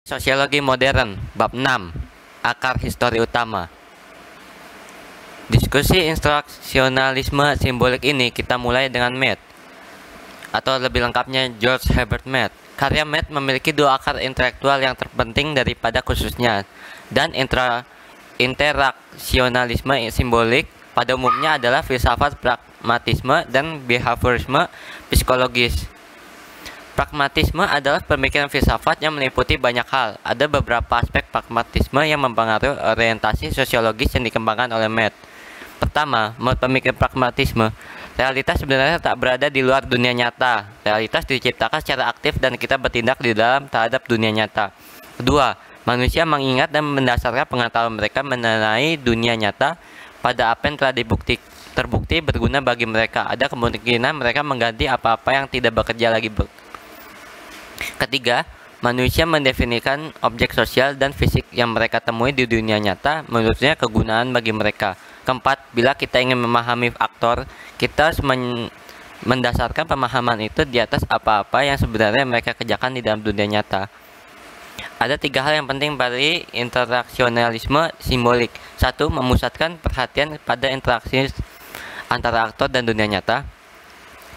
Sosiologi modern, bab 6, akar histori utama. Diskusi instruksionalisme simbolik ini kita mulai dengan Mead, atau lebih lengkapnya George Herbert Mead. Karya Mead memiliki dua akar intelektual yang terpenting daripada khususnya, dan interaksionalisme simbolik pada umumnya adalah filsafat pragmatisme dan behaviorisme psikologis. Pragmatisme adalah pemikiran filsafat yang meliputi banyak hal. Ada beberapa aspek pragmatisme yang mempengaruhi orientasi sosiologis yang dikembangkan oleh Mead. Pertama, menurut pemikiran pragmatisme, realitas sebenarnya tak berada di luar dunia nyata. Realitas diciptakan secara aktif dan kita bertindak di dalam terhadap dunia nyata. Kedua, manusia mengingat dan mendasarkan pengetahuan mereka mengenai dunia nyata pada apa yang telah terbukti berguna bagi mereka. Ada kemungkinan mereka mengganti apa-apa yang tidak bekerja lagi. Ketiga, manusia mendefinisikan objek sosial dan fisik yang mereka temui di dunia nyata menurutnya kegunaan bagi mereka. Keempat, bila kita ingin memahami aktor, kita harus mendasarkan pemahaman itu di atas apa-apa yang sebenarnya mereka kerjakan di dalam dunia nyata. Ada tiga hal yang penting bagi interaksionalisme simbolik. Satu, memusatkan perhatian pada interaksi antara aktor dan dunia nyata.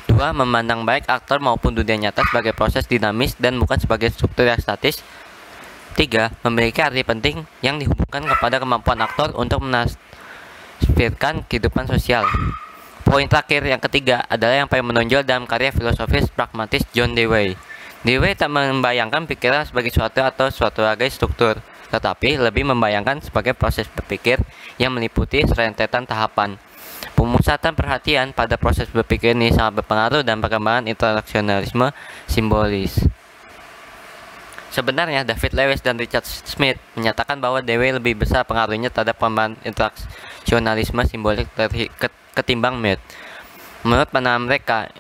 Dua, memandang baik aktor maupun dunia nyata sebagai proses dinamis dan bukan sebagai struktur yang statis. Tiga, memiliki arti penting yang dihubungkan kepada kemampuan aktor untuk menafsirkan kehidupan sosial. Poin terakhir yang ketiga adalah yang paling menonjol dalam karya filosofis pragmatis John Dewey. Dewey tak membayangkan pikiran sebagai suatu atau suatu sebagai struktur, tetapi lebih membayangkan sebagai proses berpikir yang meliputi serentetan tahapan. Pemusatan perhatian pada proses berpikir ini sangat berpengaruh dan perkembangan interaksionalisme simbolis. Sebenarnya David Lewis dan Richard Smith menyatakan bahwa Dewey lebih besar pengaruhnya terhadap pengembangan interaksionalisme simbolik ketimbang Mead. Menurut pandangan mereka,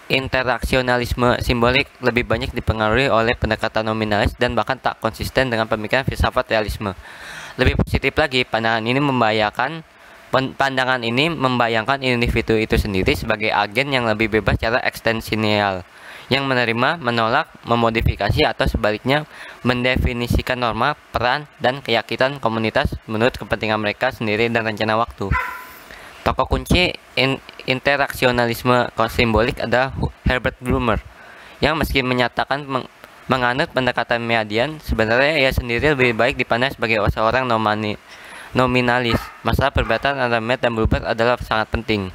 interaksionalisme simbolik lebih banyak dipengaruhi oleh pendekatan nominalis dan bahkan tak konsisten dengan pemikiran filsafat realisme. Lebih positif lagi, pandangan ini membayangkan individu itu sendiri sebagai agen yang lebih bebas secara eksistensial, yang menerima, menolak, memodifikasi atau sebaliknya mendefinisikan norma, peran, dan keyakinan komunitas menurut kepentingan mereka sendiri dan rencana waktu. Tokoh kunci interaksionalisme simbolik adalah Herbert Blumer, yang meski menyatakan menganut pendekatan Meadian, sebenarnya ia sendiri lebih baik dipandang sebagai seorang nominalis. Masalah perbedaan antara Mead dan Blumer adalah sangat penting.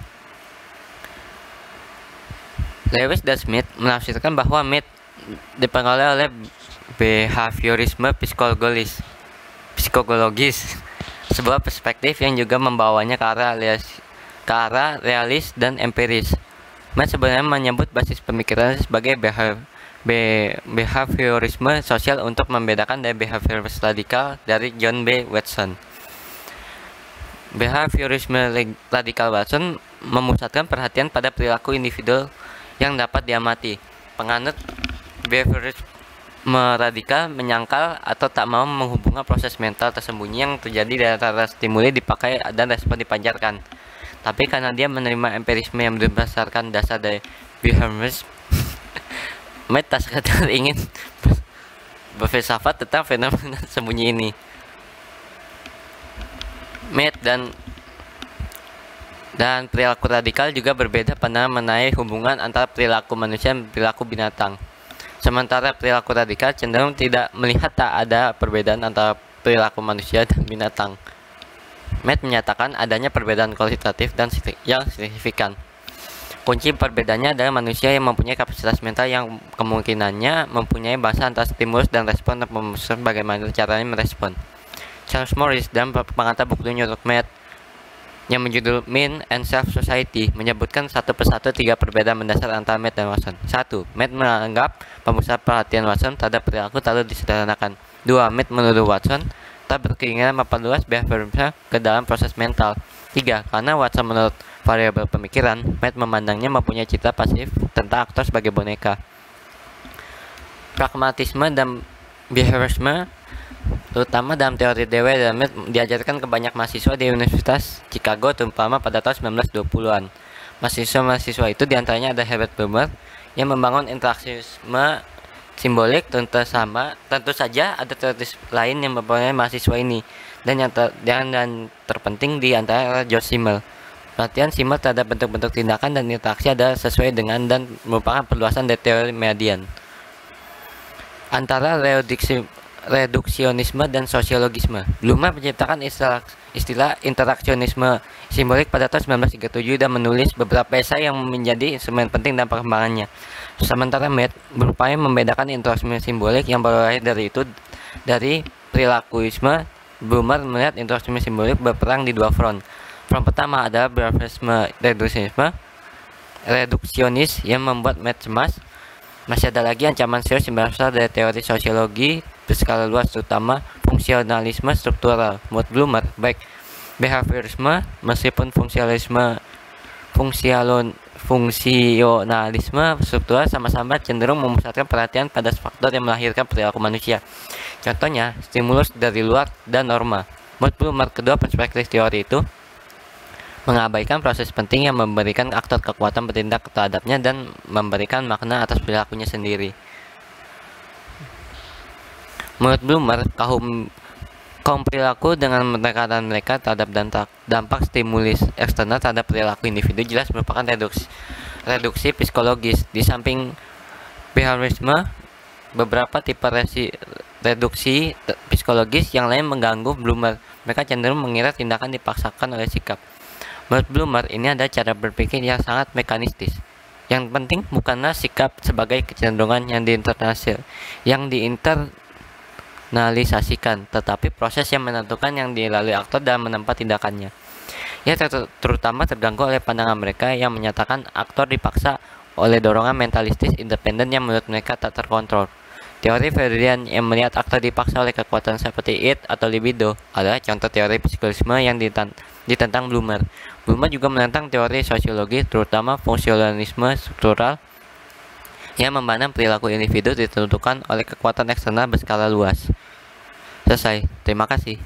Lewis dan Smith menafsirkan bahwa Mead dipengaruhi oleh behaviorisme psikologis, sebuah perspektif yang juga membawanya ke arah realis dan empiris. Mead sebenarnya menyebut basis pemikiran sebagai behaviorisme sosial untuk membedakan dari behaviorisme radikal dari John B. Watson. Behaviorisme radikal Watson memusatkan perhatian pada perilaku individu yang dapat diamati. Penganut behaviorisme radikal menyangkal atau tak mau menghubungkan proses mental tersembunyi yang terjadi dari antara stimuli dipakai dan respon dipancarkan. Tapi karena dia menerima empirisme yang berdasarkan dasar dari behaviorisme, Mead tak sekadar ingin berfilsafat tentang fenomena sembunyi ini. Mead dan perilaku radikal juga berbeda pandangan mengenai hubungan antara perilaku manusia dan perilaku binatang. Sementara perilaku radikal cenderung tidak melihat tak ada perbedaan antara perilaku manusia dan binatang. Mead menyatakan adanya perbedaan kualitatif dan yang signifikan. Kunci perbedaannya adalah manusia yang mempunyai kapasitas mental yang kemungkinannya mempunyai bahasa antara stimulus dan respon dan memutuskan bagaimana caranya merespon. Charles Morris dalam pengantar buku New York Mead yang berjudul Mean and Self Society menyebutkan satu persatu tiga perbedaan mendasar antara Mead dan Watson. 1. Mead menganggap pemusat perhatian Watson terhadap perilaku terlalu disederhanakan. 2. Mead menuduh Watson tak berkeinginan memperluas behaviorisme ke dalam proses mental. 3. Karena Watson menurut variabel pemikiran, Mead memandangnya mempunyai citra pasif tentang aktor sebagai boneka. Pragmatisme dan behaviorisme, terutama dalam teori Dewey dan Mead, diajarkan ke banyak mahasiswa di Universitas Chicago, terutama pada tahun 1920-an. Mahasiswa-mahasiswa itu diantaranya ada Herbert Blumer yang membangun interaksionalisme simbolik tentu saja ada teoritis lain yang mempengaruhi mahasiswa ini, dan yang terpenting di antara George Simmel. Perhatian Simmel terhadap bentuk-bentuk tindakan dan interaksi adalah sesuai dengan dan merupakan perluasan dari teori median antara reduksionisme dan sosiologisme. Blumer menciptakan istilah interaksionisme simbolik pada tahun 1937 dan menulis beberapa esai yang menjadi instrumen penting dalam perkembangannya. Sementara Mead berupaya membedakan interaksionisme simbolik yang berlari dari perilakuisme. Blumer melihat interaksionisme simbolik berperang di dua front. Front pertama adalah behaviorisme reduksionis yang membuat Mead cemas. Masih ada lagi ancaman serius yang berasal dari teori sosiologi berskala luas, terutama fungsionalisme struktural. Menurut Blumer, baik behaviorisme meskipun fungsionalisme struktural sama-sama cenderung memusatkan perhatian pada faktor yang melahirkan perilaku manusia. Contohnya, stimulus dari luar dan norma. Menurut Blumer, kedua perspektif teori itu mengabaikan proses penting yang memberikan aktor kekuatan bertindak terhadapnya dan memberikan makna atas perilakunya sendiri. Menurut Blumer, kaum perilaku dengan pendekatan mereka terhadap dampak stimulus eksternal terhadap perilaku individu jelas merupakan reduksi psikologis. Di samping behaviorisme, beberapa tipe reduksi psikologis yang lain mengganggu Blumer. Mereka cenderung mengira tindakan dipaksakan oleh sikap. Menurut Blumer, ini ada cara berpikir yang sangat mekanistis. Yang penting bukanlah sikap sebagai kecenderungan yang diinternalisasikan, tetapi proses yang menentukan yang dilalui aktor dalam menempa tindakannya. Ia terutama terganggu oleh pandangan mereka yang menyatakan aktor dipaksa oleh dorongan mentalistis independen yang menurut mereka tak terkontrol. Teori Freudian yang melihat aktor dipaksa oleh kekuatan seperti id atau libido adalah contoh teori psikologisme yang ditentang Blumer. Blumer juga menentang teori sosiologi, terutama fungsionalisme struktural yang memandang perilaku individu ditentukan oleh kekuatan eksternal berskala luas. Selesai. Terima kasih.